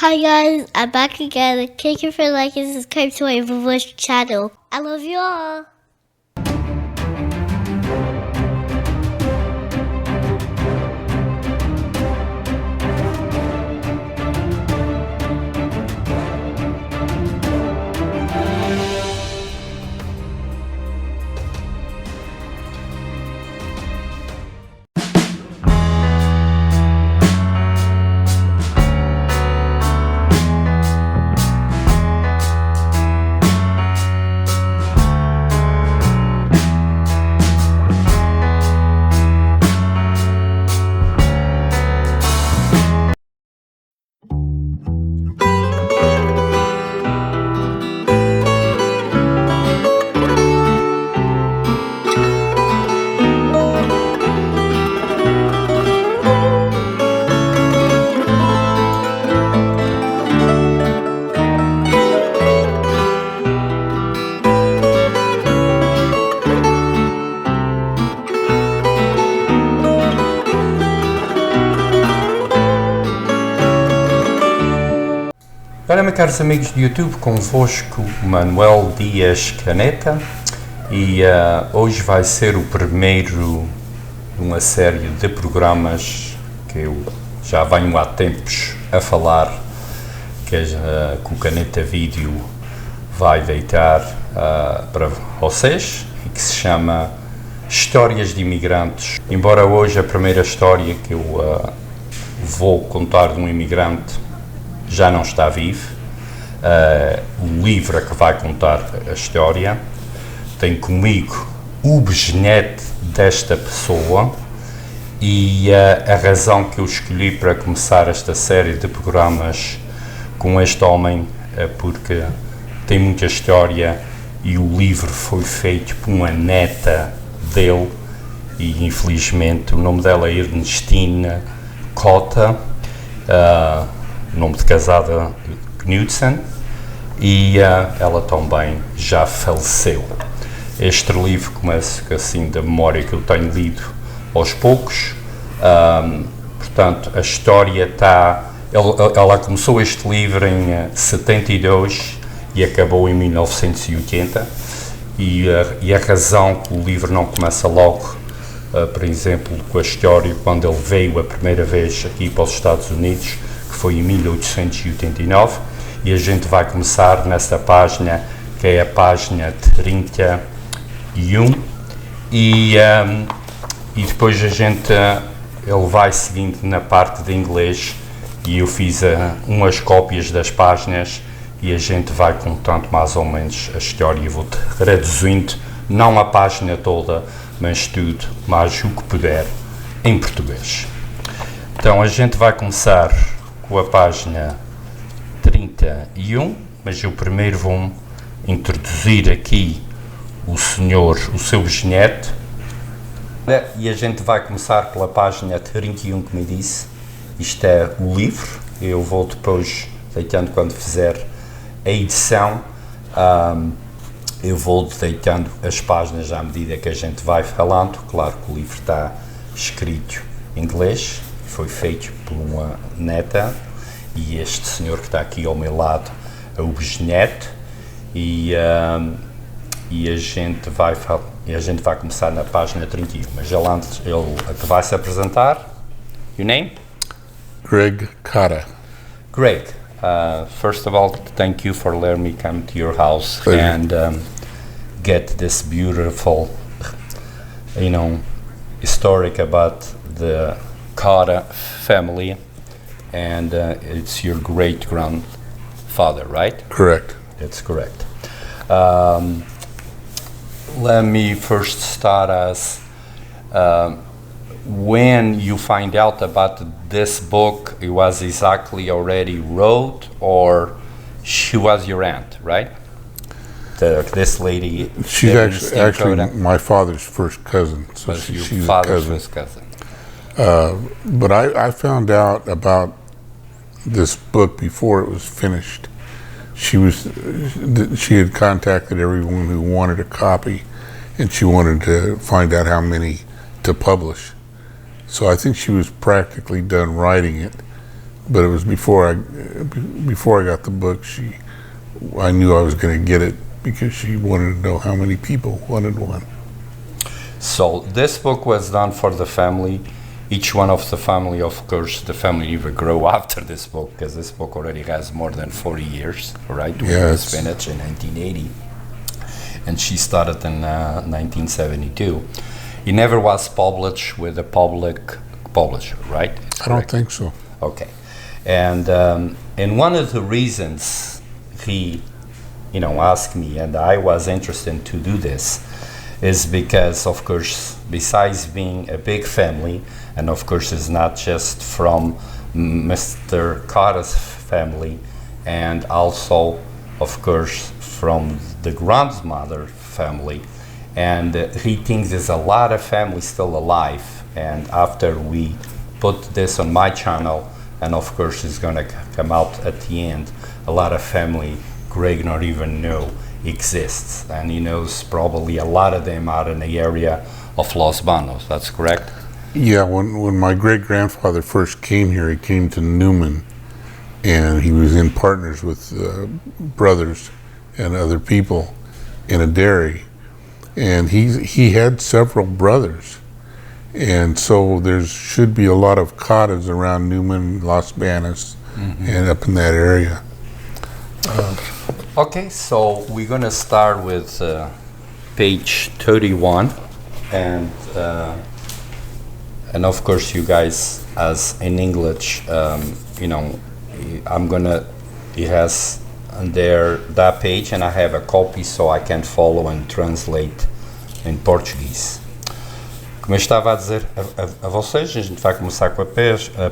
Hi guys, I'm back again. Thank you for liking and subscribe to my voice channel. I love you all. Ora, meus caros amigos do YouTube, convosco Manuel Dias Caneta e hoje vai ser o primeiro de uma série de programas que eu já venho há tempos a falar, que o Caneta Vídeo vai deitar para vocês e que se chama Histórias de Imigrantes. Embora hoje a primeira história que eu vou contar de um imigrante já não está vivo, o livro é que vai contar a história. Tem comigo o bisneto desta pessoa e a razão que eu escolhi para começar esta série de programas com este homem é porque tem muita história e o livro foi feito por uma neta dele e infelizmente o nome dela é Ernestina Cotta, nome de casada Knudsen, e ela também já faleceu. Este livro começa assim da memória que eu tenho lido aos poucos, portanto a história está, ela começou este livro em 72 e acabou em 1980 e a razão que o livro não começa logo, por exemplo, com a história quando ele veio a primeira vez aqui para os Estados Unidos, que foi em 1889, e a gente vai começar nessa página, que é a página 31, e depois ele vai seguindo na parte de inglês, e eu fiz umas cópias das páginas, e a gente vai contando mais ou menos a história, e vou traduzindo, não a página toda, mas tudo, mais o que puder, em português. Então a gente vai começar com a página 31, mas eu primeiro vou introduzir aqui o seu bisneto, e a gente vai começar pela página 31, como eu disse. Isto é o livro, eu vou depois, deitando quando fizer a edição, eu vou deitando as páginas à medida que a gente vai falando. Claro que o livro está escrito em inglês, foi feito por uma neta, e este senhor que está aqui ao meu lado é o bisneto, e a gente vai começar na página 31, mas ele antes, ele vai se apresentar. Your name? Greg Cotta. Greg, first of all, thank you for letting me come to your house. Pleasure. And get this beautiful, historic about the Cotta family, and it's your great-grandfather, right? Correct. That's correct. Let me first start as when you find out about this book, it was exactly already wrote, or she was your aunt, right? This lady. She's actually my father's first cousin. So Was your she's father's a first cousin? But I found out about this book before it was finished. She had contacted everyone who wanted a copy, and she wanted to find out how many to publish. So I think she was practically done writing it but it was before I got the book. I knew I was going to get it because she wanted to know how many people wanted one. So this book was done for the family. Each one of the family, of course, the family even grow after this book, because this book already has more than 40 years, right? Yeah, It was finished in 1980, and she started in 1972. It never was published with a public publisher, right? I don't think so. Okay, and one of the reasons he, asked me, and I was interested to do this, is because, of course, besides being a big family, and of course it's not just from Mr. Cotta's family, and also, of course, from the grandmother family, and he thinks there's a lot of families still alive, and after we put this on my channel, and of course it's going to come out at the end, a lot of family Greg not even know exists, and he knows probably a lot of them are in the area of Los Banos. That's correct? Yeah, when my great-grandfather first came here, he came to Newman, and he was in partners with brothers and other people in a dairy, and he had several brothers, and so there should be a lot of cottas around Newman, Los Banos, and up in that area. Okay, so we're gonna start with page 31, and of course you guys, as in English, it has there that page, and I have a copy so I can follow and translate em português. Como eu estava a dizer a vocês, a gente vai começar com a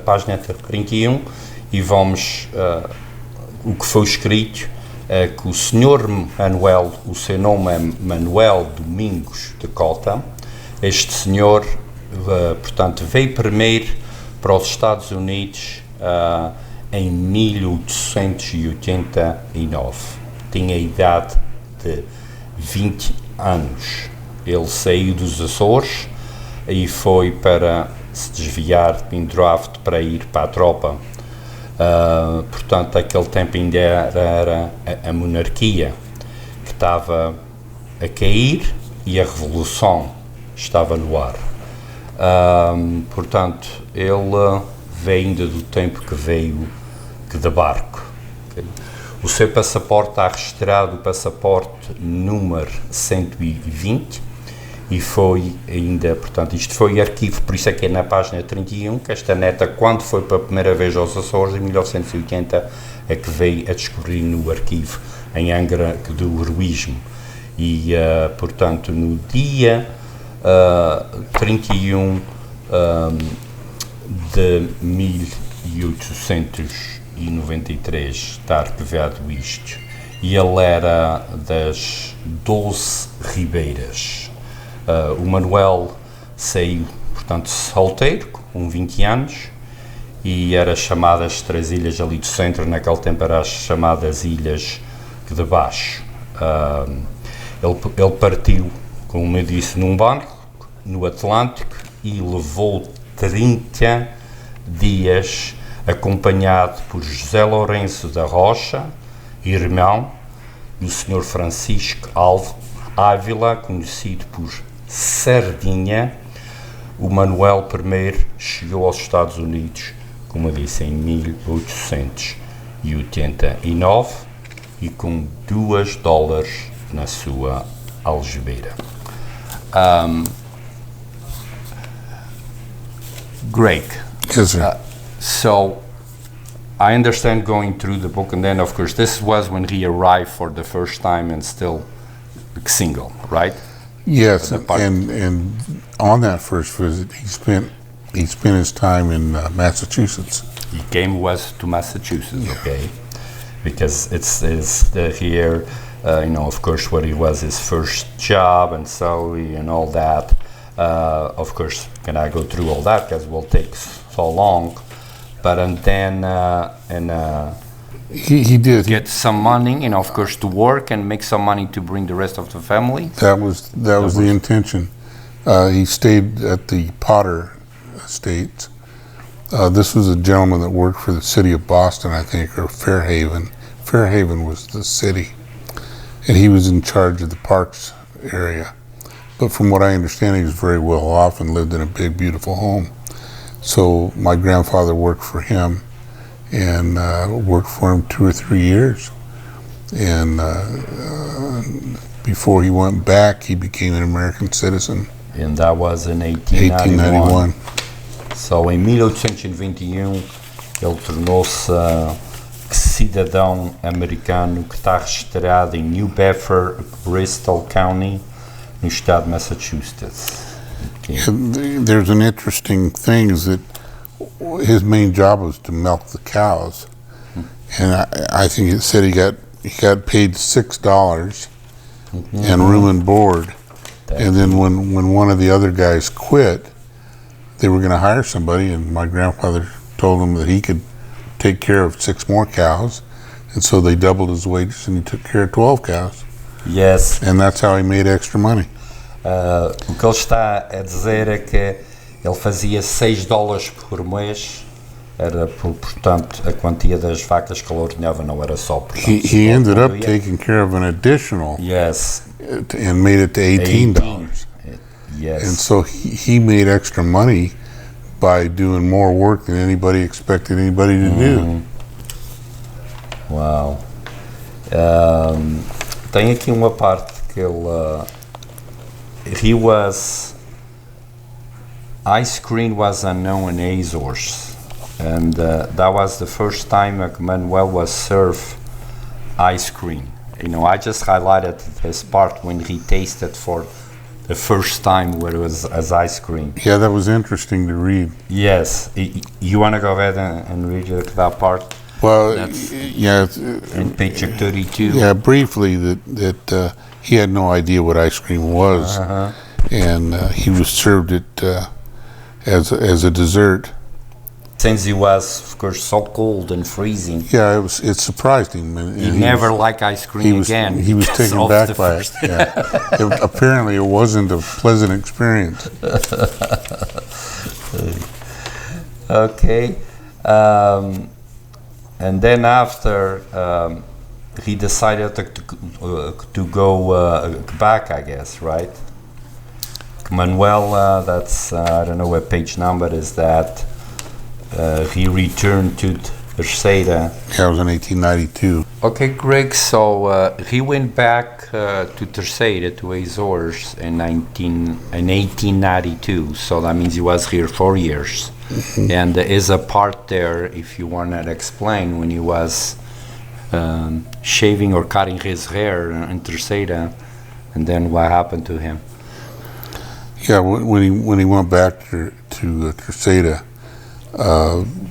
página 31 e vamos, o que foi escrito é que o Sr. Manuel, o seu nome é Manuel Domingos de Cotta. Este senhor, portanto, veio primeiro para os Estados Unidos em 1889. Tinha a idade de 20 anos. Ele saiu dos Açores e foi para se desviar em draft para ir para a tropa. Portanto, naquele tempo ainda era a monarquia que estava a cair e a revolução estava no ar. Portanto, ele veio ainda do tempo que veio de barco. Okay? O seu passaporte está registrado, o passaporte número 120, e foi ainda, portanto, isto foi arquivo, por isso é que é na página 31, que esta neta, quando foi pela primeira vez aos Açores, em 1980, é que veio a descobrir no arquivo, em Angra do Heroísmo. E, portanto, no dia 31 de 1893 está arquivado isto, e ele era das Doze Ribeiras. O Manuel saiu, portanto, solteiro, com 20 anos, e era chamado as três ilhas ali do centro, naquele tempo eram as chamadas ilhas de baixo. Ele partiu, como eu disse, num barco no Atlântico e levou 30 dias acompanhado por José Lourenço da Rocha, irmão do Sr. Francisco Ávila, conhecido por Sardinha. O Manuel I chegou aos Estados Unidos, como eu disse, em 1889 e com $2 na sua algibeira. Greg. Yes, sir. So I understand going through the book, and then of course this was when he arrived for the first time and still single, right? Yes, and on that first visit, he spent his time in Massachusetts. He came to Massachusetts, yeah. Okay, because it's here, of course, what it was his first job and salary and all that. Of course, can I go through all that because it will take so long? But and then he did get some money, of course, to work and make some money to bring the rest of the family. That was the intention. He stayed at the Potter Estate, This was a gentleman that worked for the city of Boston, I think, or Fairhaven. Fairhaven was the city, and he was in charge of the parks area. But from what I understand, he was very well off and lived in a big, beautiful home. So my grandfather worked for him, and worked for him 2 or 3 years. And before he went back, he became an American citizen. And that was in 1891. 1891. So, em 1821, ele tornou-se cidadão americano que está registrado em New Bedford, Bristol County, no estado de Massachusetts. And there's an interesting thing is that his main job was to milk the cows, and I think it said he got paid $6 and room and board, and then when one of the other guys quit, they were going to hire somebody, and my grandfather told him that he could take care of 6 more cows, and so they doubled his wages and he took care of 12 cows. Yes. And that's how he made extra money. O que ele está a dizer é que ele fazia $6 por mês, era portanto a quantia das vacas que ele ordenhava, não era só. Portanto, He ended up taking care of an additional, yes, and made it to $18. Yes. And so he made extra money by doing more work than anybody expected anybody to do. Uau. Tem aqui uma parte que ele ice cream was unknown in Azores, and that was the first time Manuel was served ice cream. You know, I just highlighted this part when he tasted for the first time where it was as ice cream. Yeah, that was interesting to read. Yes. You want to go ahead and read that part? Well, That's yeah. in page 32. Yeah, briefly, that he had no idea what ice cream was, and he was served it as a dessert. Since he was, of course, so cold and freezing. Yeah, it surprised him. And He never liked ice cream again. He was because taken of back the by it. Yeah. Apparently, it wasn't a pleasant experience. Okay. And then after, he decided to go back, I guess, right? Manuel, that's, I don't know what page number is that. He returned to Terceira. Yeah, it was in 1892. Okay, Greg, so he went back to Terceira, to Azores, in 1892, so that means he was here 4 years. And there is a part there, if you want to explain, when he was shaving or cutting his hair in Terceira, and then what happened to him. Yeah, when he went back to Terceira,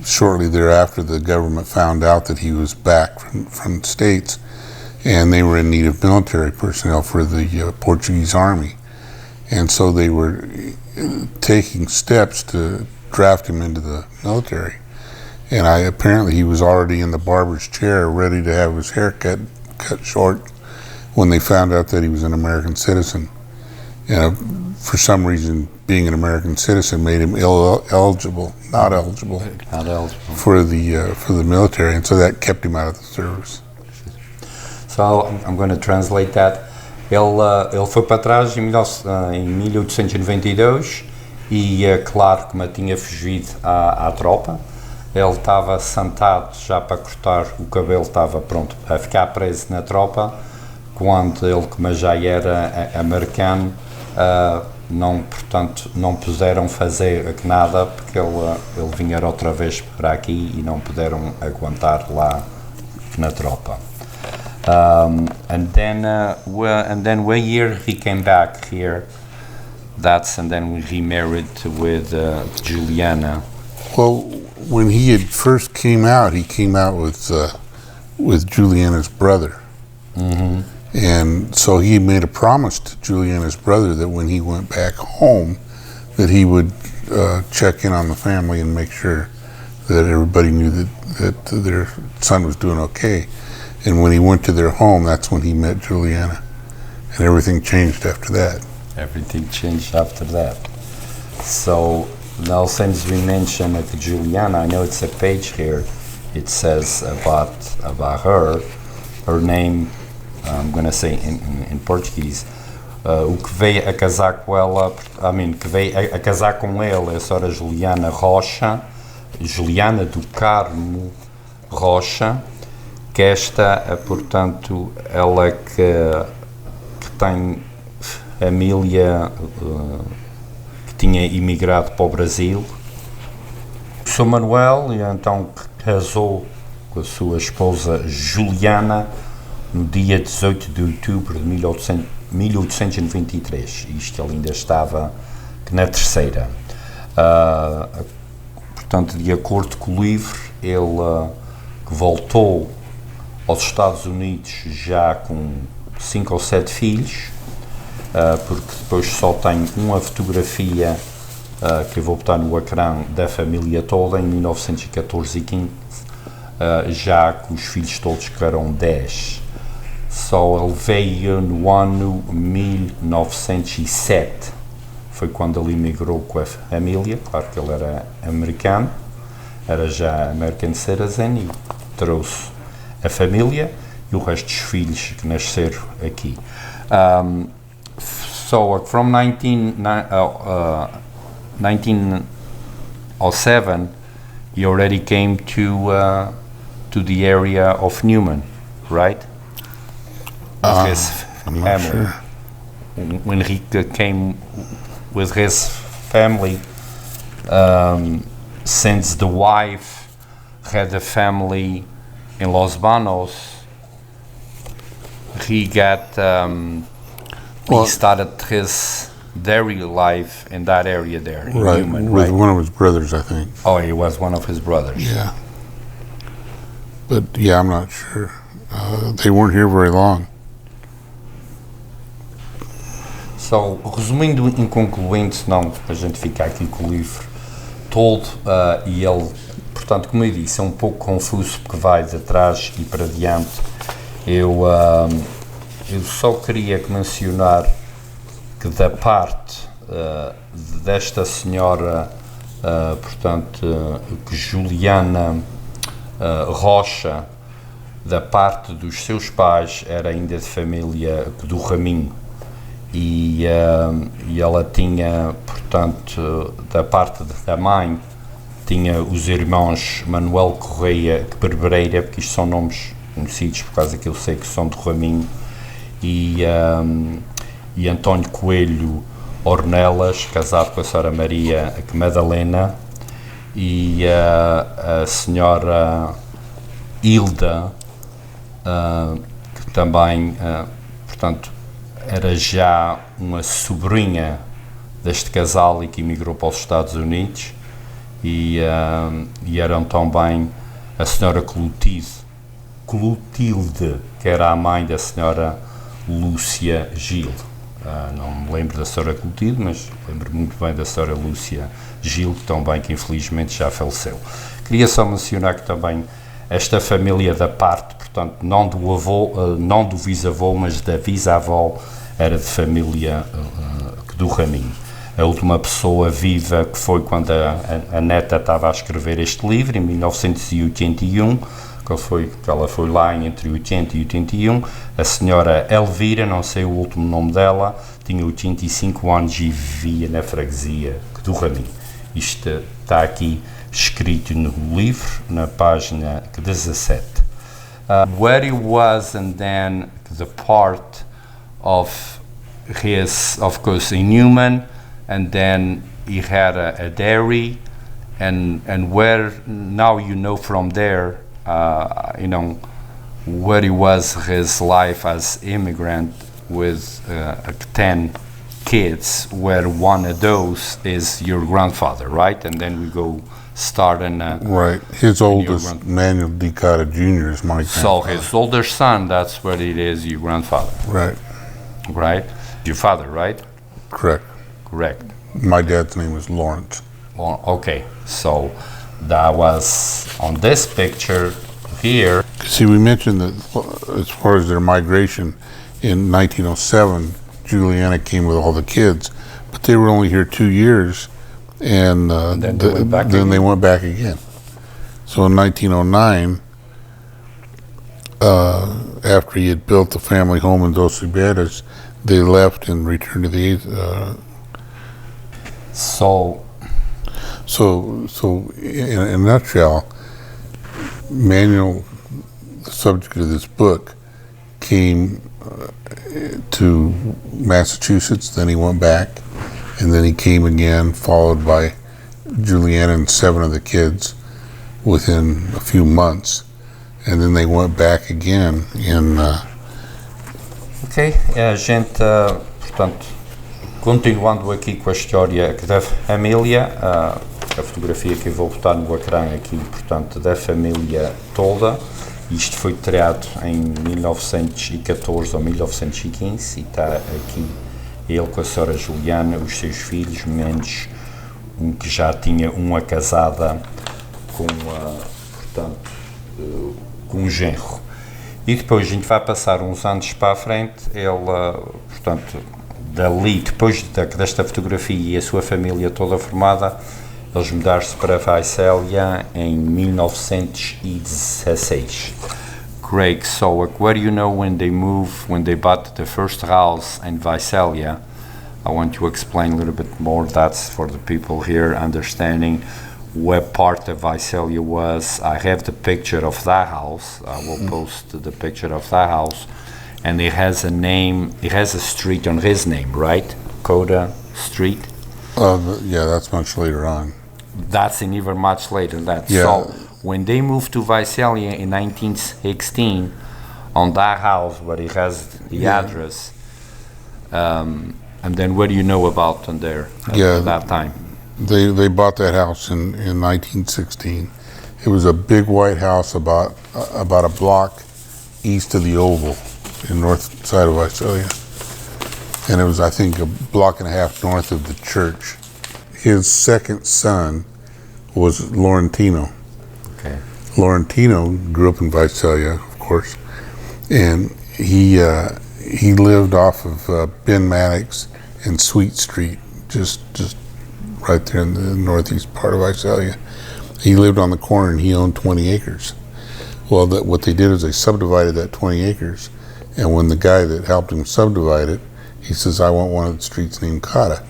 shortly thereafter, the government found out that he was back from the States, and they were in need of military personnel for the Portuguese army. And so they were taking steps to draft him into the military. And apparently he was already in the barber's chair, ready to have his hair cut short, when they found out that he was an American citizen. And for some reason, being an American citizen made him not eligible for the military, and so that kept him out of the service. So I'm going to translate that. Ele foi para trás em 1892 e, claro, como tinha fugido à tropa, ele estava sentado já para cortar o cabelo, estava pronto a ficar preso na tropa, quando ele, como já era americano, portanto, não puderam fazer nada, porque ele vinha outra vez para aqui e não puderam aguentar lá na tropa. And then one year he came back here. And then he married with Juliana. Well, when he had first came out, he came out with Juliana's brother. Mm-hmm. And so he made a promise to Juliana's brother that when he went back home, that he would check in on the family and make sure that everybody knew that their son was doing okay. And when he went to their home, that's when he met Juliana. And everything changed after that. Everything changed after that. So now since we mentioned Juliana, I know it's a page here. It says about her. Her name, I'm gonna say in Portuguese. O que veio a casar com ela, que veio a casar com ele é a senhora Juliana Rocha, Juliana do Carmo Rocha, que esta, portanto, ela que tem família que tinha imigrado para o Brasil. O Sr. Manuel, então, casou com a sua esposa Juliana no dia 18 de outubro de 1823. Isto ele ainda estava na terceira. Portanto, de acordo com o livro, ele voltou aos Estados Unidos já com 5 ou 7 filhos, porque depois só tenho uma fotografia que eu vou botar no ecrã da família toda em 1914 e 15, já com os filhos todos que eram 10. Só ele veio no ano 1907, foi quando ele emigrou com a família. Claro que ele era americano, era já American citizen, e trouxe a família e o resto dos filhos que nasceram aqui. So from 1907, he already came to the area of Newman, right? With his family. Sure. When he came with his family, since the wife had a family in Los Banos, he got he started his dairy life in that area there in Right, Newman, with right? one of his brothers, I think. Oh, he was one of his brothers. Yeah. But yeah, I'm not sure. They weren't here very long. So, resumindo, inconcluente, senão a gente fica aqui com o livro todo, e ele, portanto, como eu disse, é um pouco confuso porque vai de trás e para diante. Eu só queria mencionar que da parte desta senhora, portanto, que Juliana Rocha, da parte dos seus pais, era ainda de família do Raminho, e ela tinha, portanto, da parte da mãe, tinha os irmãos Manuel Correia Berbereira, porque isto são nomes conhecidos por causa que eu sei que são de Raminho, e António Coelho Ornelas, casado com a senhora Maria Madalena, e a senhora Hilda, que também, portanto, era já uma sobrinha deste casal e que emigrou para os Estados Unidos, e eram também a senhora Clotilde, que era a mãe da senhora Lúcia Gil. Não me lembro da senhora Clotilde, mas lembro muito bem da senhora Lúcia Gil, também, que infelizmente já faleceu. Queria só mencionar que também esta família da parte, portanto, não do avô, não do bisavô, mas da bisavó, era de família do Raminho. A última pessoa viva que foi quando a neta estava a escrever este livro, em 1981, que ela foi lá entre 80 e 81, a senhora Elvira, não sei o último nome dela, tinha 85 anos e vivia na freguesia do Raminho. Isto está aqui escrito no livro, na página 17. Where he was, and then the part of his, of course, in Newman, and then he had a dairy, and where now you know from there, where he was his life as immigrant with 10 kids, where one of those is your grandfather, right? And then we go start in right. His oldest, Manuel D. Cotta Jr. is my grandfather. So his older son, that's what it is, your grandfather. Right. Right? Your father, right? Correct. Correct. My dad's name was Lawrence. Well, okay, so that was on this picture here. See, we mentioned that as far as their migration in 1907, Juliana came with all the kids, but they were only here 2 years. and then they went back then again? they went back again. So in 1909, after he had built the family home in Doze, Ribeiras, they left and returned to the. So So in a nutshell, Manuel, the subject of this book, came to Massachusetts. Then he went back, and then he came again, followed by Juliana and 7 of the kids within a few months, and then they went back again in. Ok, a gente, portanto, continuando aqui com a história da família, a fotografia que eu vou botar no ecrã aqui, portanto, da família toda. Isto foi criado em 1914 ou 1915 e está aqui ele com a senhora Juliana, os seus filhos, menos um que já tinha uma casada com, portanto, com um genro. E depois a gente vai passar uns anos para a frente, ele, portanto, dali, depois desta fotografia e a sua família toda formada, eles mudaram-se para Visalia em 1916. Greg, so what do you know when they bought the first house in Visalia? I want to explain a little bit more. That's for the people here understanding what part of Visalia was. I have the picture of that house. I will post the picture of that house. And it has a name, it has a street on his name, right? Cotta Street? Yeah, that's much later on. That's in even much later than that. Yeah. So when they moved to Visalia in 1916, on that house where it has the address, and then what do you know about on there at that time? They bought that house in 1916. It was a big white house about a block east of the Oval, in north side of Visalia, and it was, I think, a block and a half north of the church. His second son was Laurentino. Okay. Laurentino grew up in Visalia, of course, and he lived off of Ben Maddox and Sweet Street, just right there in the northeast part of Visalia. He lived on the corner and he owned 20 acres. Well, what they did is they subdivided that 20 acres, and when the guy that helped him subdivide it, he says, I want one of the streets named Cotta.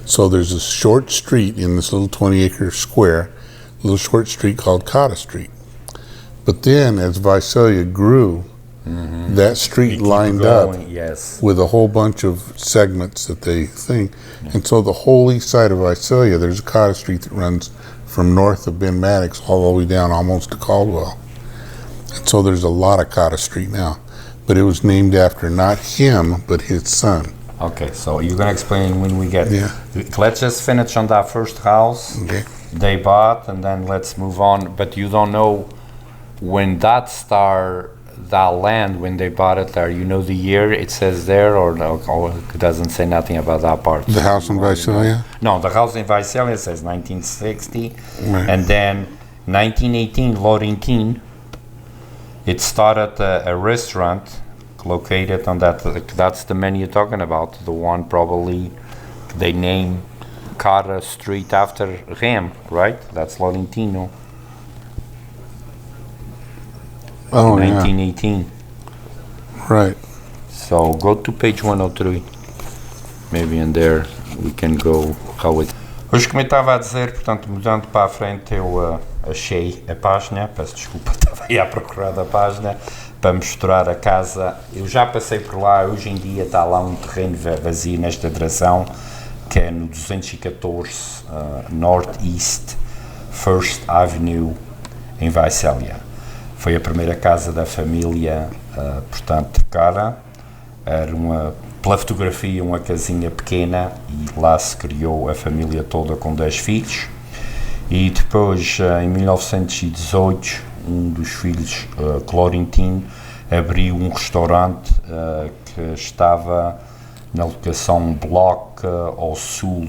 So there's a short street in this little 20-acre square, a little short street called Costa Street. But then as Visalia grew, that street lined up with a whole bunch of segments that they think. And so the whole east side of Visalia, there's a Cotta Street that runs from north of Ben Maddox all the way down almost to Caldwell. And so there's a lot of Cotta Street now. But it was named after not him, but his son. Okay, so you're going to explain when we get... Yeah. Let's just finish on that first house they bought, and then let's move on. But you don't know when that land, when they bought it there, you know the year it says there, or no, it doesn't say nothing about that part? The house in Visalia? No, the house in Visalia says 1960, and then 1918, Laurentine, it started a restaurant located on that's the man you're talking about, the one probably they named Cotta Street after him, right? That's Laurentino. Oh, 1918. Yeah. Right. So go to page 103. Maybe in there we can go how it... Hoje, como eu estava a dizer, portanto, mudando para a frente, eu achei a página, peço desculpa, estava aí a procurar a página, para mostrar a casa. Eu já passei por lá, hoje em dia está lá um terreno vazio nesta direção, que é no 214 Northeast 1st Avenue, em Visalia. Foi a primeira casa da família, portanto, cara. Era pela fotografia, uma casinha pequena, e lá se criou a família toda com 10 filhos. E depois, em 1918, um dos filhos, Laurentino, abriu um restaurante que estava na locação Block ao sul,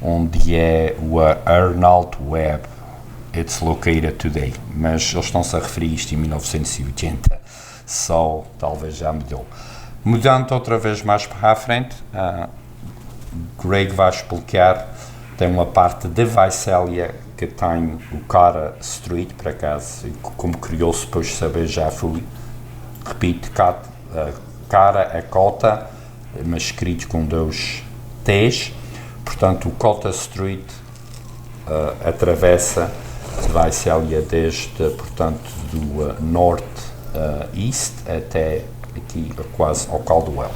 onde é o Arnold Webb. It's located today. Mas eles estão-se a referir isto em 1980, só talvez já mudou. Mudando outra vez mais para a frente, Greg vai explicar Tem uma parte de Visalia que tem o Cotta Street, por acaso, como criou-se depois de saber, já fui, repito, Cotta é Cotta, mas escrito com 2 T's, portanto o Costa Street atravessa Visalia desde, portanto, do norte-east até aqui quase ao Caldwell.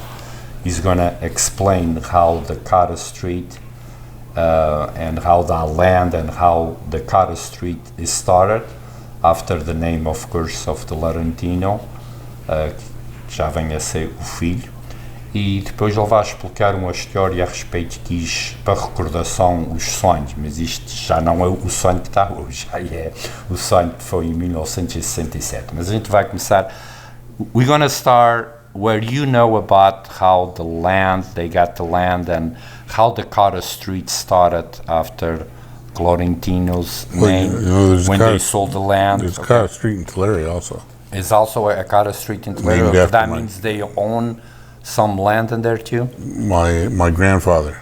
He's gonna explain how the Cotta Street and how the land and how the Cotta Street is started after the name, of course, of the Laurentino, que já vem a ser o filho, e depois ele vai explicar uma história a respeito disso, para recordação, os sonhos, mas isto já não é o sonho que está hoje, já é o sonho que foi em 1967. Mas a gente vai começar, we're gonna start where you know about how the land, they got the land, and how the Cotta Street started after Laurentino's name, when they sold the land. There's Cotta Street in Tulare also. There's also a Cotta Street in Tulare. That means they own some land in there too? My grandfather.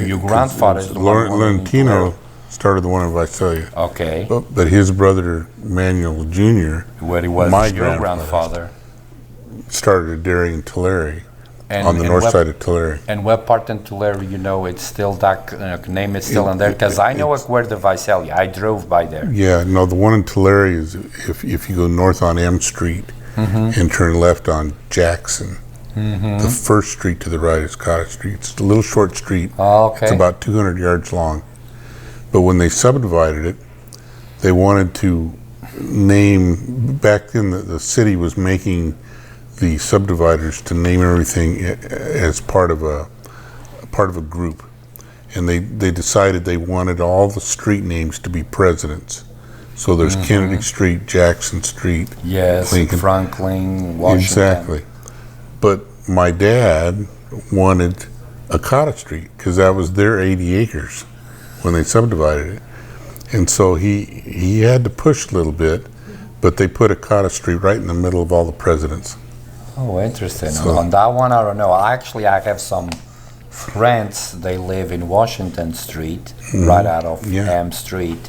Your grandfather is the one Laurentino started the one in Visalia. Okay. But his brother, Manuel Jr., where he was my your grandfather, started a dairy in Tulare, on the north side of Tulare. And what part in Tulare, you know, it's still that name is still in there? Because I know where the Visalia, I drove by there. Yeah, no, the one in Tulare is if you go north on M Street and turn left on Jackson, the first street to the right is Cotta Street. It's a little short street. Oh, okay. It's about 200 yards long. But when they subdivided it, they wanted to name, back then the city was making the subdividers to name everything as part of a group, and they decided they wanted all the street names to be presidents. So there's Kennedy Street, Jackson Street, yes, Lincoln. Franklin, Washington. Exactly. But my dad wanted a Cotta Street because that was their 80 acres when they subdivided it, and so he had to push a little bit, but they put a Cotta Street right in the middle of all the presidents. Oh, interesting. So, on that one, I don't know. Actually, I have some friends. They live in Washington Street, right out of M Street.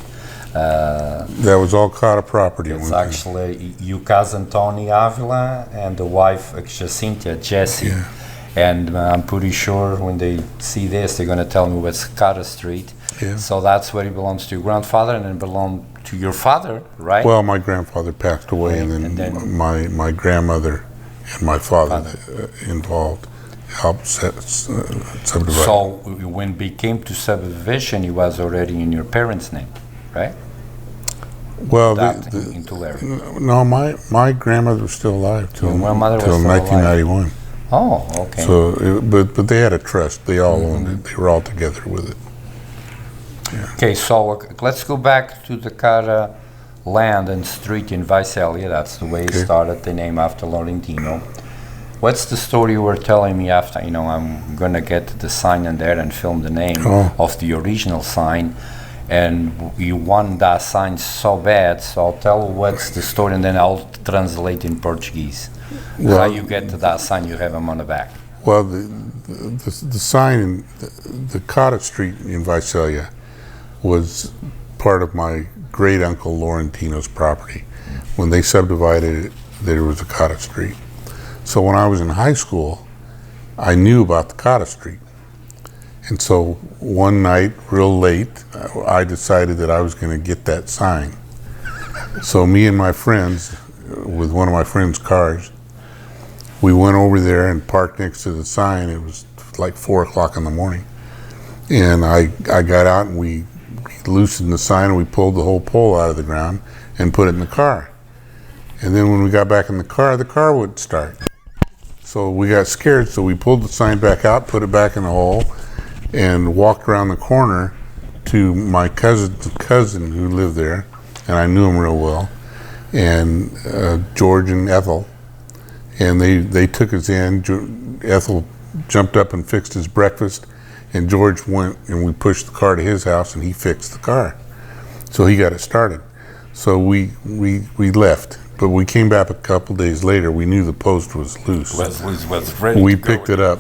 That was all Cotta property. It's actually your cousin Tony Avila and the wife Jacinta, Jessie. Yeah. And I'm pretty sure when they see this, they're going to tell me what's Cotta Street. Yeah. So that's where it belongs to your grandfather, and it belonged to your father, right? Well, my grandfather passed away, and then my grandmother and my father involved helped subdivide. So when it became to subdivision, it was already in your parents' name, right? Well, in Tulare. No, my grandmother was still alive till 1991. Oh, okay. So, but they had a trust. They all owned it. They were all together with it. Yeah. Okay, so let's go back to the Cotta land and street in Visalia. That's the way it started, the name after Laurentino. What's the story you were telling me after, I'm going to get the sign in there and film the name of the original sign, and you want that sign so bad, so I'll tell what's the story and then I'll translate in Portuguese. Well, how you get to that sign, you have them on the back. Well, the sign in the Cotta Street in Visalia was part of my great uncle Laurentino's property. When they subdivided it, there was a Cotta Street. So when I was in high school, I knew about the Cotta Street. And so one night, real late, I decided that I was going to get that sign. So me and my friends, with one of my friends' cars, we went over there and parked next to the sign. It was like 4 o'clock in the morning. And I got out and we loosened the sign and we pulled the whole pole out of the ground and put it in the car. And then when we got back in the car wouldn't start. So we got scared, so we pulled the sign back out, put it back in the hole, and walked around the corner to my cousin who lived there, and I knew him real well, and George and Ethel, and they took us in. Ethel jumped up and fixed his breakfast, and George went and we pushed the car to his house and he fixed the car. So he got it started. So we left, but we came back a couple days later. We knew the post was loose. Was ready We to go. picked it up,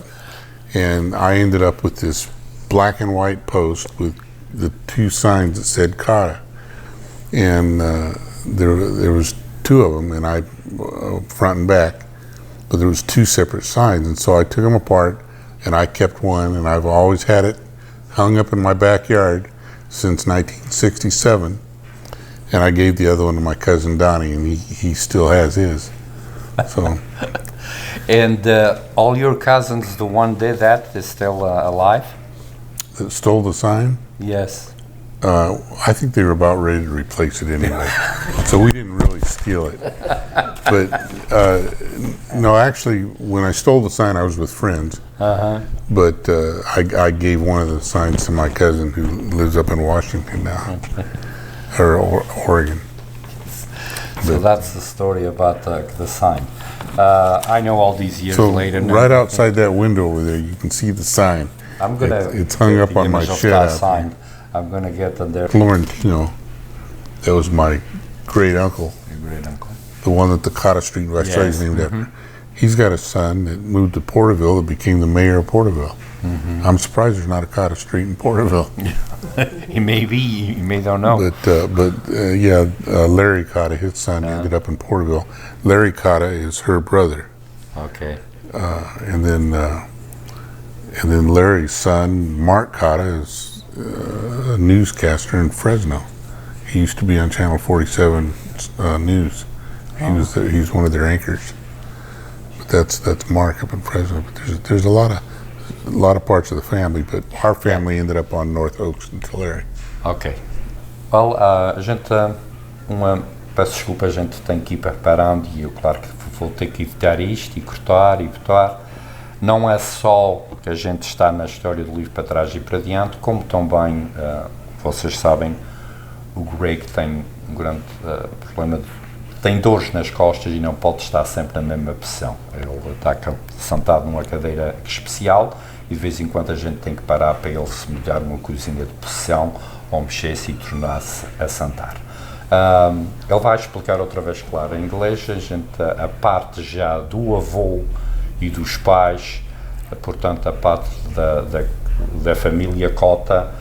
and I ended up with this black and white post with the two signs that said Cotta, and there was two of them, and I front and back, but there was two separate signs, and so I took them apart, and I kept one, and I've always had it hung up in my backyard since 1967, and I gave the other one to my cousin Donnie, and he still has his. So. And all your cousins, the one did that, is still alive? That stole the sign? Yes. I think they were about ready to replace it anyway, so we didn't really steal it. But no, actually, when I stole the sign, I was with friends. But I gave one of the signs to my cousin who lives up in Washington now, or Oregon. So that's the story about the sign. I know all these years So later. right outside that window over there, you can see the sign. I'm gonna. It's hung up on my shed out sign. there. I'm gonna get them there. Florentino, that was my great uncle. Your great uncle. The one that the Costa Street Visalia is named after. He's got a son that moved to Porterville that became the mayor of Porterville. I'm surprised there's not a Cotta Street in Porterville. He may be, you may don't know. Larry Cotta, his son, ended up in Porterville. Larry Cotta is her brother. Okay. And then Larry's son, Mark Cotta, is a newscaster in Fresno. He used to be on Channel 47 News. He's one of their anchors. But that's Mark up in Fresno. But there's a lot of parts of the family, but our family ended up on North Oaks and Tulare. Ok. Well, a gente, peço desculpa, a gente tem que ir preparando e eu, claro que vou ter que editar isto e cortar e botar. Não é só que a gente está na história do livro para trás e para diante, como também, vocês sabem, o Greg tem um grande problema, tem dores nas costas e não pode estar sempre na mesma posição. Ele está sentado numa cadeira especial e de vez em quando a gente tem que parar para ele se mudar uma coisinha de posição ou mexer-se e tornar-se a sentar. Ele vai explicar outra vez, claro, em inglês, a parte já do avô e dos pais, portanto a parte da família Cotta,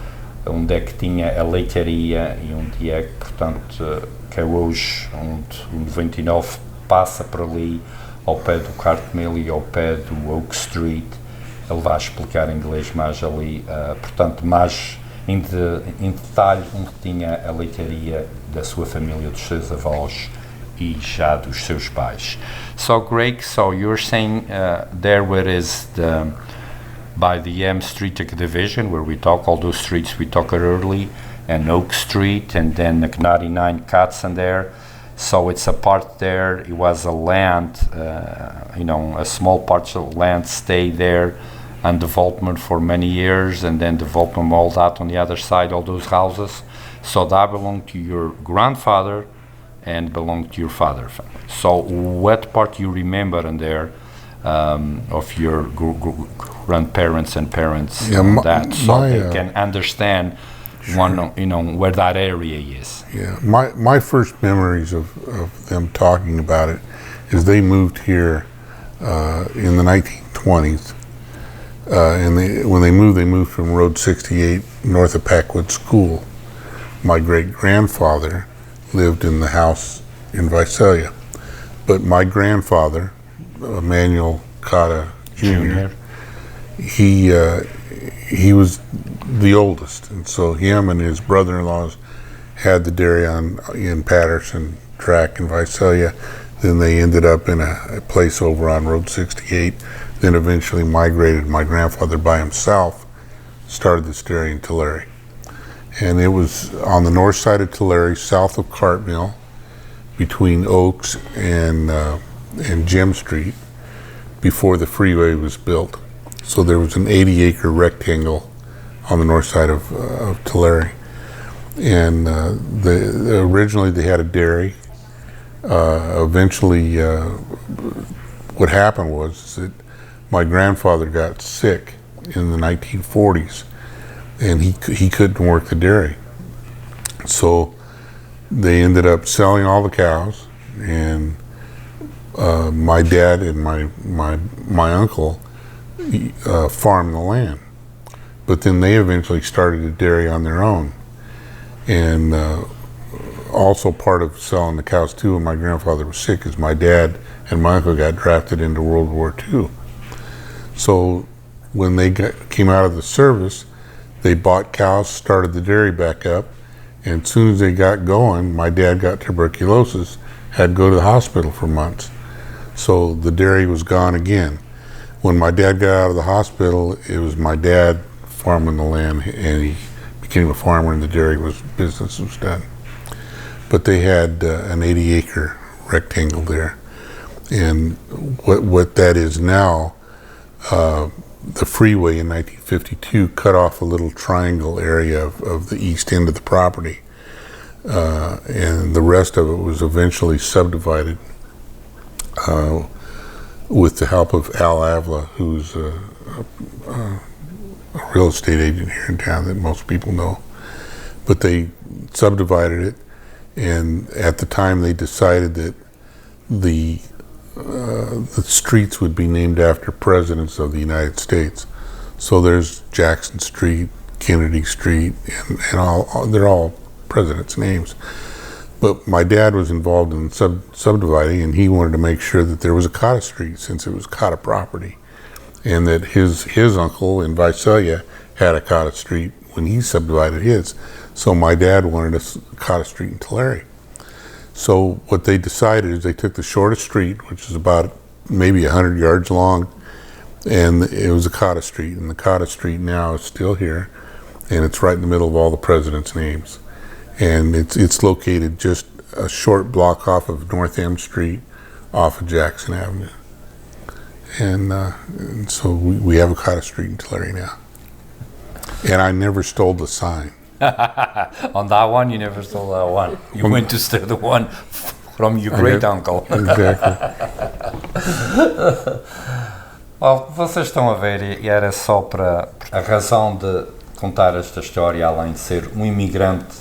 onde é que tinha a leitaria e onde é que, portanto, que é hoje onde o 99 passa por ali, ao pé do Cartmel e ao pé do Oak Street. Ele vai explicar em inglês mais ali, portanto, mais em detalhe onde tinha a leitaria da sua família, dos seus avós e já dos seus pais. So Greg, so you're saying there where is by the M Street division where we talk, all those streets we talked early, and Oak Street, and then the 99 cuts in there. So it's a part there, it was a land, a small part of land stayed there and development for many years, and then development all that on the other side, all those houses. So that belonged to your grandfather and belonged to your father. So what part you remember in there of your grandparents and parents so they can understand where that area is. Yeah, my first memories of them talking about it is they moved here in the 1920s. When they moved from Road 68 north of Packwood School. My great-grandfather lived in the house in Visalia, but my grandfather, Emmanuel Cotta Jr., he was the oldest, and so him and his brother-in-laws had the dairy in Patterson Track in Visalia. Then they ended up in a place over on Road 68. Then eventually migrated. My grandfather by himself started this dairy in Tulare. And it was on the north side of Tulare, south of Cartmill, between Oaks and Gem Street, before the freeway was built. So there was an 80-acre rectangle on the north side of Tulare. And originally they had a dairy. Eventually, what happened was that my grandfather got sick in the 1940s, and he couldn't work the dairy. So they ended up selling all the cows, and my dad and my uncle farmed the land. but then they eventually started a dairy on their own. And also part of selling the cows too, when my grandfather was sick, is my dad and my uncle got drafted into World War II. So when they came out of the service, they bought cows, started the dairy back up, and as soon as they got going, my dad got tuberculosis, had to go to the hospital for months. So the dairy was gone again. When my dad got out of the hospital, it was my dad farming the land, and he became a farmer, and the dairy business was done. But they had an 80-acre rectangle there, and what that is now, the freeway in 1952 cut off a little triangle area of the east end of the property, and the rest of it was eventually subdivided with the help of Al Avila, who's a real estate agent here in town that most people know. But they subdivided it, and at the time they decided that the streets would be named after presidents of the United States. So there's Jackson Street, Kennedy Street, and they're all presidents' names. But my dad was involved in subdividing, and he wanted to make sure that there was a Cotta Street, since it was Cotta property, and that his uncle in Visalia had a Cotta Street when he subdivided his. So my dad wanted a Cotta Street in Tulare. So what they decided is they took the shortest street, which is about maybe 100 yards long, and it was a Cotta Street. And the Cotta Street now is still here, and it's right in the middle of all the presidents' names. And it's located just a short block off of North M Street, off of Jackson Avenue. And so we have a Cotta Street in Tulare now. And I never stole the sign. On that one, you never stole that one. You went to steal the one from your great uncle. Exactly. Well, vocês estão a ver, e era só para a razão de contar esta história, além de ser um imigrante,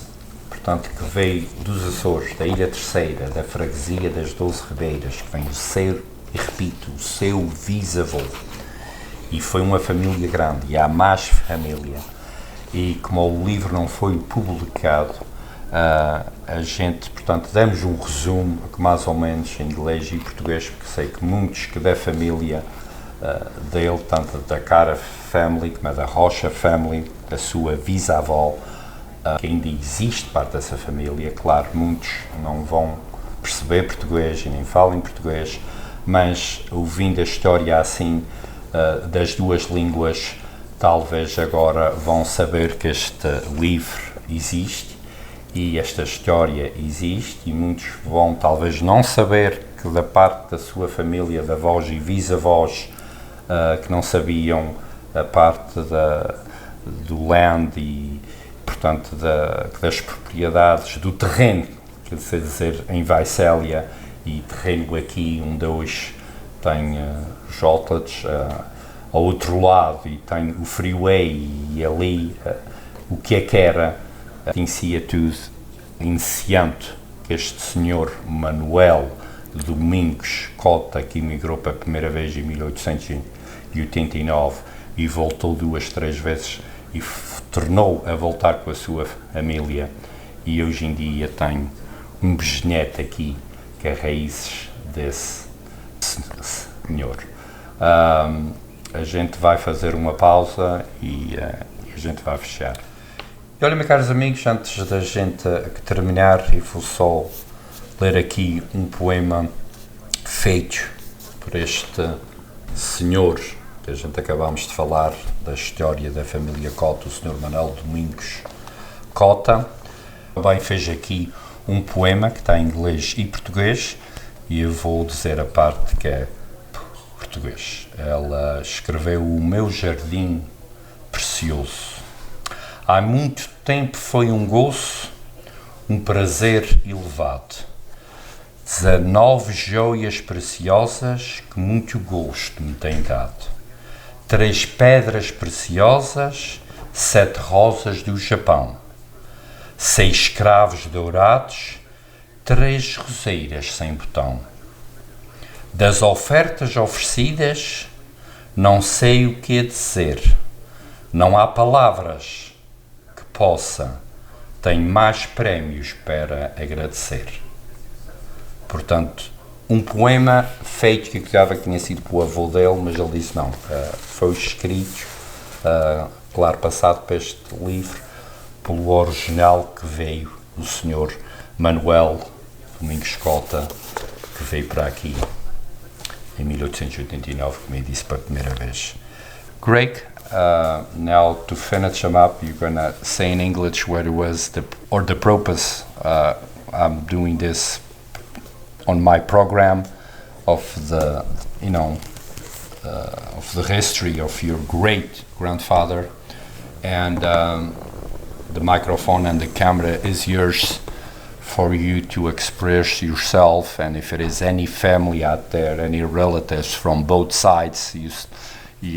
portanto, que veio dos Açores, da Ilha Terceira, da freguesia das Doze Ribeiras, que vem do seu, e repito, o seu bisavô. E foi uma família grande, e há mais família. E como o livro não foi publicado, a gente, portanto, damos um resumo, mais ou menos em inglês e português, porque sei que muitos que da família dele, tanto da Cara Family como da Rocha Family, da sua bisavó, que ainda existe parte dessa família, claro, muitos não vão perceber português e nem falam em português, mas ouvindo a história assim, das duas línguas, talvez agora vão saber que este livro existe e esta história existe, e muitos vão talvez não saber que da parte da sua família, de avós e bisavós, que não sabiam a parte do land e, portanto, das propriedades, do terreno, quer dizer, em Visalia, e terreno aqui onde hoje tem os outlets, ao outro lado, e tem o freeway, e ali o que é que era, conhecia tudo, iniciando que este senhor Manuel Domingos Cotta, que emigrou pela primeira vez em 1889 e voltou 2, 3 vezes e tornou a voltar com a sua família, e hoje em dia tem um bisneto aqui que é raízes desse senhor. A gente vai fazer uma pausa e a gente vai fechar. E olha, meus caros amigos, antes da gente terminar, eu vou só ler aqui um poema feito por este senhor que a gente acabamos de falar da história da família Cotta, o senhor Manuel Domingos Cotta. Também fez aqui um poema que está em inglês e português, e eu vou dizer a parte que é português. Ela escreveu: o meu jardim precioso. Há muito tempo foi um gozo, um prazer elevado. 19 joias preciosas que muito gosto me têm dado. 3 pedras preciosas, 7 rosas do Japão. 6 cravos dourados, 3 roseiras sem botão. Das ofertas oferecidas, não sei o que dizer. Não há palavras que possa, tem mais prémios para agradecer. Portanto, um poema feito que eu acreditava que tinha sido para o avô dele, mas ele disse não, foi escrito, claro, passado para este livro, pelo original que veio do senhor Manuel Domingos Cotta, que veio para aqui em 1889, como eu disse pela primeira vez. Greg, now to finish them up, you're gonna say in English what it was the purpose. I'm doing this on my program of the, of the history of your great grandfather, and the microphone and the camera is yours for you to express yourself. And if it is any family out there, any relatives from both sides,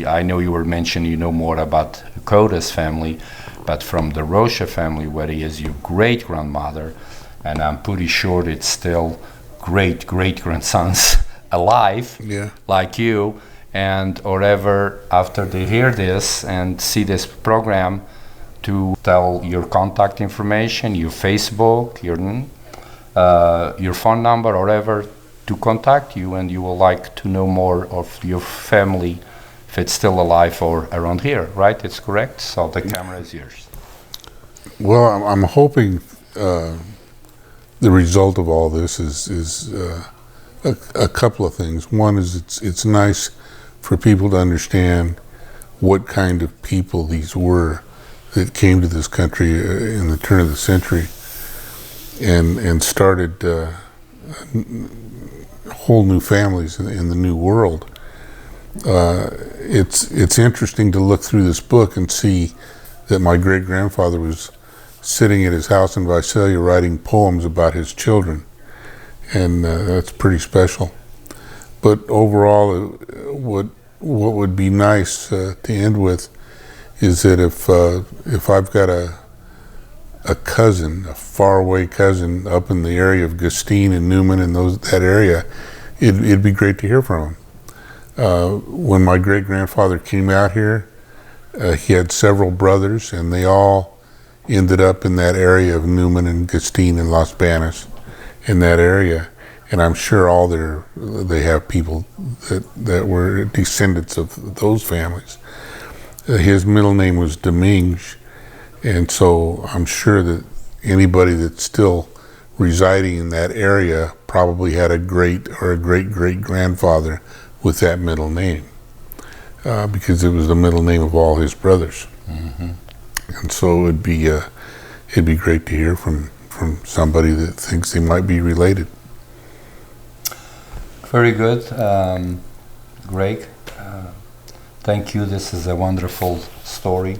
I know you were mentioning you know more about Cotta's family, but from the Rocha family, where he is your great grandmother, and I'm pretty sure it's still great grandsons alive, like you, and or ever after they hear this and see this program, to tell your contact information, your Facebook, your phone number, or ever to contact you, and you will like to know more of your family, if it's still alive or around here, right? It's correct? So the camera is yours. Well, I'm hoping the result of all this is a couple of things. One is it's nice for people to understand what kind of people these were that came to this country in the turn of the century and started whole new families in the new world. It's interesting to look through this book and see that my great-grandfather was sitting at his house in Visalia writing poems about his children, and that's pretty special. But overall, what would be nice to end with is that if I've got a cousin, a faraway cousin up in the area of Gustine and Newman and that area, it'd be great to hear from him. When my great-grandfather came out here, he had several brothers, and they all ended up in that area of Newman and Gustine and Las Banas, in that area. And I'm sure all they have people that were descendants of those families. His middle name was Domingues, and so I'm sure that anybody that's still residing in that area probably had a great or a great-great-grandfather with that middle name, because it was the middle name of all his brothers. Mm-hmm. And so it'd be great to hear from somebody that thinks they might be related. Very good, Greg. Thank you. This is a wonderful story.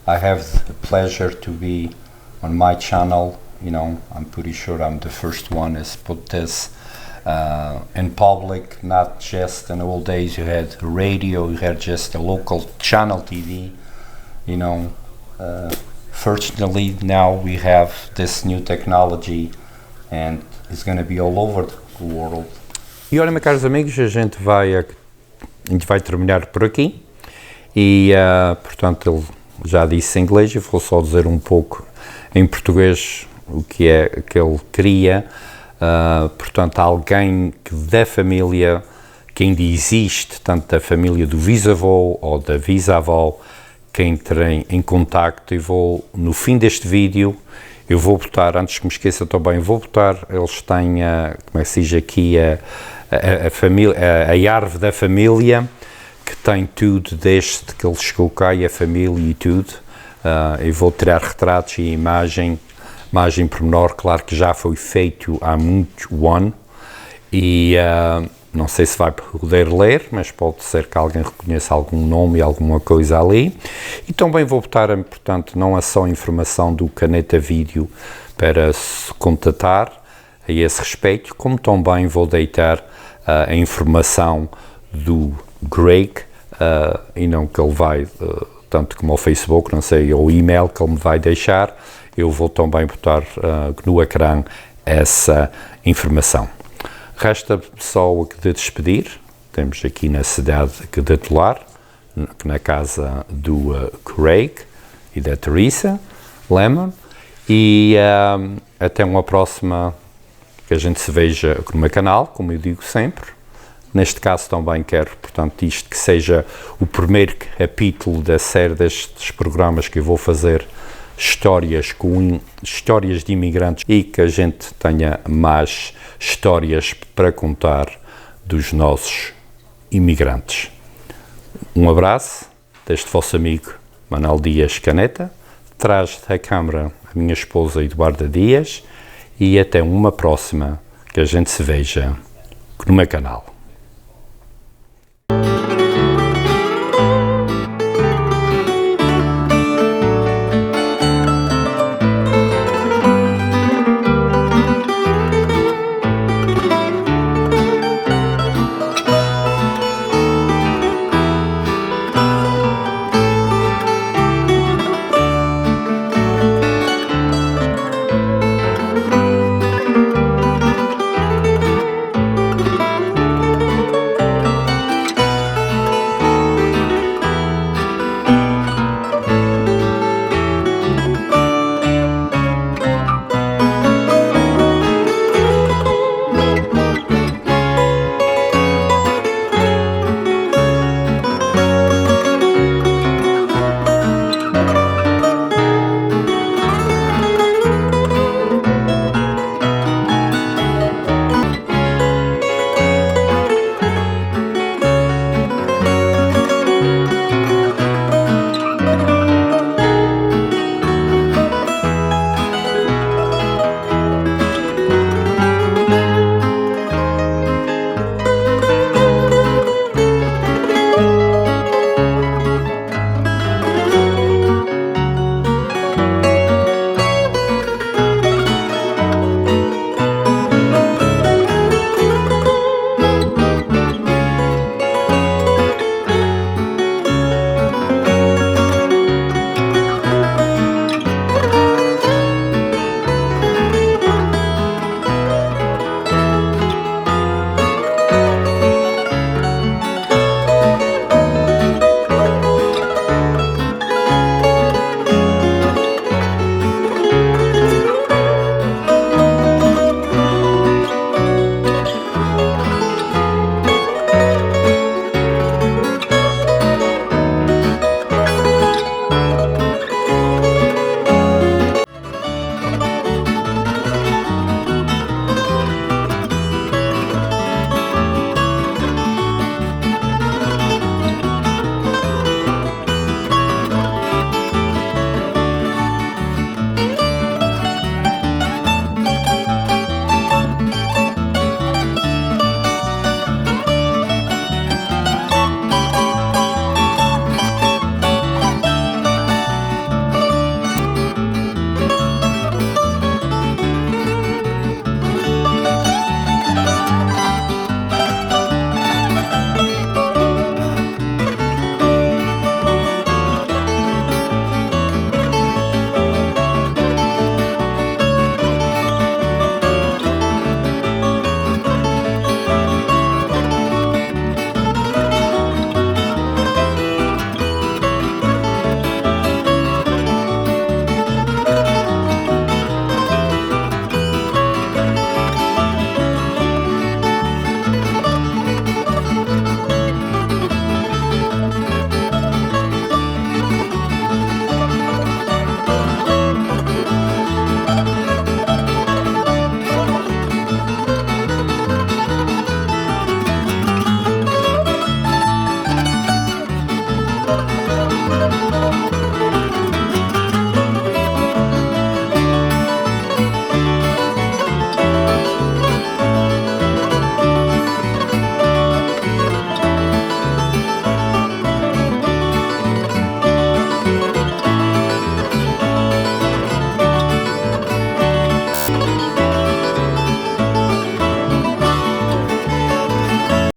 I have the pleasure to be on my channel. I'm pretty sure I'm the first one that's put this in public, not just in the old days you had radio, you had just a local channel TV. Fortunately now we have this new technology and it's going to be all over the world. E olha, meus caros amigos, a gente vai terminar por aqui e, portanto, ele já disse em inglês, eu vou só dizer um pouco em português o que é que ele queria. Portanto, alguém que da família que ainda existe, tanto da família do bisavô ou da bisavó, que entrem em contacto. E vou, no fim deste vídeo, eu vou botar, antes que me esqueça também, vou botar, eles têm, como é que se diz aqui, a família, a árvore da família, que tem tudo desde que ele chegou cá, e a família e tudo. Eu vou tirar retratos e imagem pormenor, claro que já foi feito há muito ano, e não sei se vai poder ler, mas pode ser que alguém reconheça algum nome, alguma coisa ali. E também vou botar, portanto, não é só informação do Caneta Vídeo para se contatar a esse respeito, como também vou deitar a informação do Greg, e não que ele vai, tanto como ao Facebook, não sei, ou e-mail que ele me vai deixar. Eu vou também botar no ecrã essa informação. Resta só o que de despedir. Temos aqui na cidade que de Tolar, na casa do Craig e da Teresa Lemon, e até uma próxima, que a gente se veja no meu canal, como eu digo sempre. Neste caso também quero, portanto, isto que seja o primeiro capítulo da série destes programas que eu vou fazer, histórias de imigrantes, e que a gente tenha mais histórias para contar dos nossos imigrantes. Um abraço deste vosso amigo Manuel Dias Caneta, atrás da câmara a minha esposa Eduarda Dias, e até uma próxima, que a gente se veja no meu canal.